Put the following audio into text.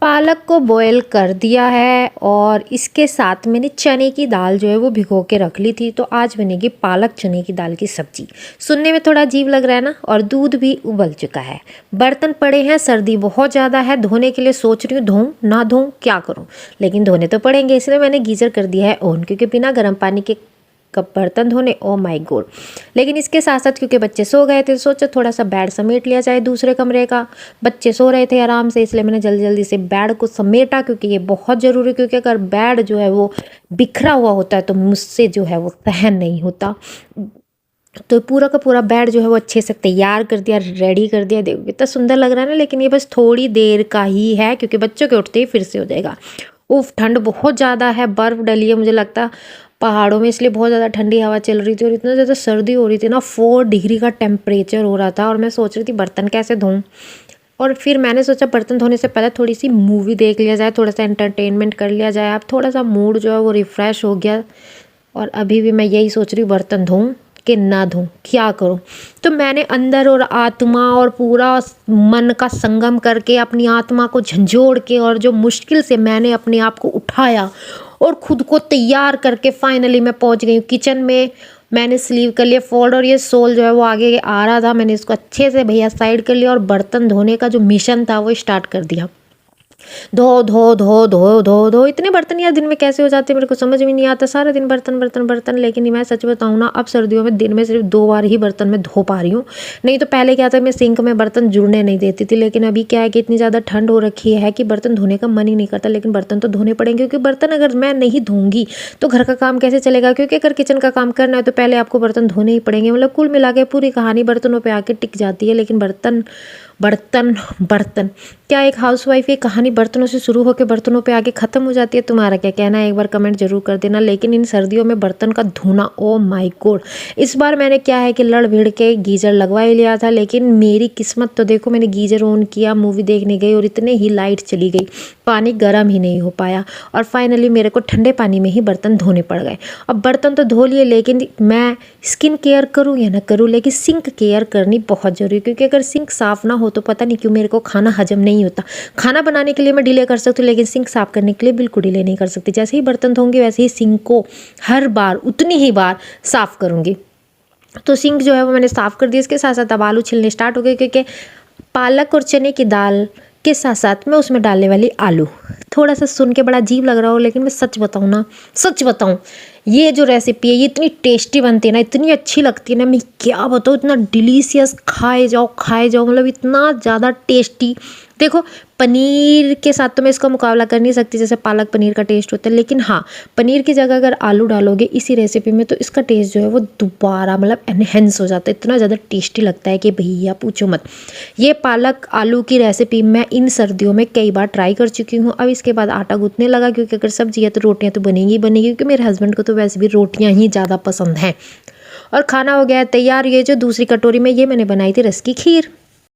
पालक को बॉयल कर दिया है और इसके साथ मैंने चने की दाल जो है वो भिगो के रख ली थी। तो आज बनेगी पालक चने की दाल की सब्जी। सुनने में थोड़ा अजीब लग रहा है ना। और दूध भी उबल चुका है, बर्तन पड़े हैं, सर्दी बहुत ज़्यादा है, धोने के लिए सोच रही हूँ धोऊं ना धोऊं क्या करूँ, लेकिन धोने तो पड़ेंगे, इसलिए मैंने गीज़र कर दिया है ऑन, क्योंकि बिना गर्म पानी के कब बर्तन धोने, ओ माय गॉड। लेकिन इसके साथ साथ क्योंकि बच्चे सो गए थे, सोचा थोड़ा सा बेड समेट लिया जाए दूसरे कमरे का। बच्चे सो रहे थे आराम से, इसलिए मैंने जल्दी जल्दी से बेड को समेटा, क्योंकि ये बहुत ज़रूरी, क्योंकि अगर बेड जो है वो बिखरा हुआ होता है तो मुझसे जो है वो सहन नहीं होता। तो पूरा का पूरा बेड जो है वो अच्छे से तैयार कर दिया, रेडी कर दिया। देखो कितना सुंदर लग रहा है ना। लेकिन ये बस थोड़ी देर का ही है, क्योंकि बच्चों के उठते ही फिर से हो जाएगा। उफ, ठंड बहुत ज़्यादा है, बर्फ़ डली है, मुझे लगता पहाड़ों में, इसलिए बहुत ज़्यादा ठंडी हवा चल रही थी और इतना ज़्यादा सर्दी हो रही थी ना, 4 डिग्री का टेम्परेचर हो रहा था। और मैं सोच रही थी बर्तन कैसे धोऊं। और फिर मैंने सोचा बर्तन धोने से पहले थोड़ी सी मूवी देख लिया जाए, थोड़ा सा एंटरटेनमेंट कर लिया जाए। अब थोड़ा सा मूड जो है वो रिफ़्रेश हो गया। और अभी भी मैं यही सोच रही हूँ बर्तन धोऊं कि ना धोऊं, क्या करूं। तो मैंने अंदर और आत्मा और पूरा मन का संगम करके, अपनी आत्मा को झंझोड़ के, और जो मुश्किल से मैंने अपने आप को उठाया और खुद को तैयार करके फाइनली मैं पहुंच गई हूँ किचन में। मैंने स्लीव कर लिया फोल्ड, और ये सोल जो है वो आगे आ रहा था, मैंने इसको अच्छे से भैया साइड कर लिया और बर्तन धोने का जो मिशन था वो स्टार्ट कर दिया। धो धो धो धो धो धो, इतने बर्तन यार दिन में कैसे हो जाते हैं मेरे को समझ में नहीं आता। सारा दिन बर्तन बर्तन बर्तन। लेकिन मैं सच बताऊँ ना, अब सर्दियों में दिन में सिर्फ 2 बार ही बर्तन में धो पा रही हूँ। नहीं तो पहले क्या था, मैं सिंक में बर्तन जुड़ने नहीं देती थी। लेकिन अभी क्या है कि इतनी ज़्यादा ठंड हो रखी है कि बर्तन धोने का मन ही नहीं करता। लेकिन बर्तन तो धोने पड़ेंगे, क्योंकि बर्तन अगर मैं नहीं धोऊंगी तो घर का काम कैसे चलेगा। क्योंकि अगर किचन का काम करना है तो पहले आपको बर्तन धोने ही पड़ेंगे। मतलब कुल मिला के पूरी कहानी बर्तनों पर आके टिक जाती है। लेकिन बर्तन बर्तन बर्तन, क्या एक हाउसवाइफ की कहानी बर्तनों से शुरू होकर बर्तनों पे आके ख़त्म हो जाती है? तुम्हारा क्या कहना है, एक बार कमेंट जरूर कर देना। लेकिन इन सर्दियों में बर्तन का धोना, ओ माय गॉड। इस बार मैंने क्या है कि लड़ भिड़ के गीज़र लगवा ही लिया था। लेकिन मेरी किस्मत तो देखो, मैंने गीज़र ऑन किया, मूवी देखने गई और इतने ही लाइट चली गई, पानी गर्म ही नहीं हो पाया। और फाइनली मेरे को ठंडे पानी में ही बर्तन धोने पड़ गए। अब बर्तन तो धो लिए, लेकिन मैं स्किन केयर करूँ या ना करूँ, लेकिन सिंक केयर करनी बहुत ज़रूरी है। क्योंकि अगर सिंक साफ़ ना हो तो पता नहीं क्यों मेरे को खाना हजम नहीं होता। खाना बनाने के लिए मैं डिले कर सकती हूँ, लेकिन सिंक साफ़ करने के लिए बिल्कुल डिले नहीं कर सकती। जैसे ही बर्तन धोंगी वैसे ही सिंक को हर बार उतनी ही बार साफ़ करूँगी। तो सिंक जो है वो मैंने साफ़ कर दिया। इसके साथ साथ अब आलू छिलने स्टार्ट हो गए, क्योंकि पालक और चने की दाल के साथ साथ मैं उसमें डालने वाली आलू। थोड़ा सा सुन के बड़ा अजीब लग रहा हो, लेकिन मैं सच बताऊँ ना, सच बताऊँ, ये जो रेसिपी है ये इतनी टेस्टी बनती है ना, इतनी अच्छी लगती है ना, मैं क्या बताऊँ, इतना डिलीशियस, खाए जाओ, मतलब इतना ज़्यादा टेस्टी। देखो पनीर के साथ तो मैं इसका मुकाबला कर नहीं सकती, जैसे पालक पनीर का टेस्ट होता है। लेकिन हाँ, पनीर की जगह अगर आलू डालोगे इसी रेसिपी में तो इसका टेस्ट जो है वो दोबारा मतलब एनहेंस हो जाता है। इतना ज़्यादा टेस्टी लगता है कि भैया पूछो मत। ये पालक आलू की रेसिपी मैं इन सर्दियों में कई बार ट्राई कर चुकी हूँ। अब इसके बाद आटा गूँथने लगा, क्योंकि अगर सब्जी है तो रोटियाँ तो बनेगी बनेगी, क्योंकि मेरे हस्बैंड को तो वैसे भी रोटियाँ ही ज़्यादा पसंद हैं। और खाना हो गया तैयार। ये जो दूसरी कटोरी में ये मैंने बनाई थी रस की खीर।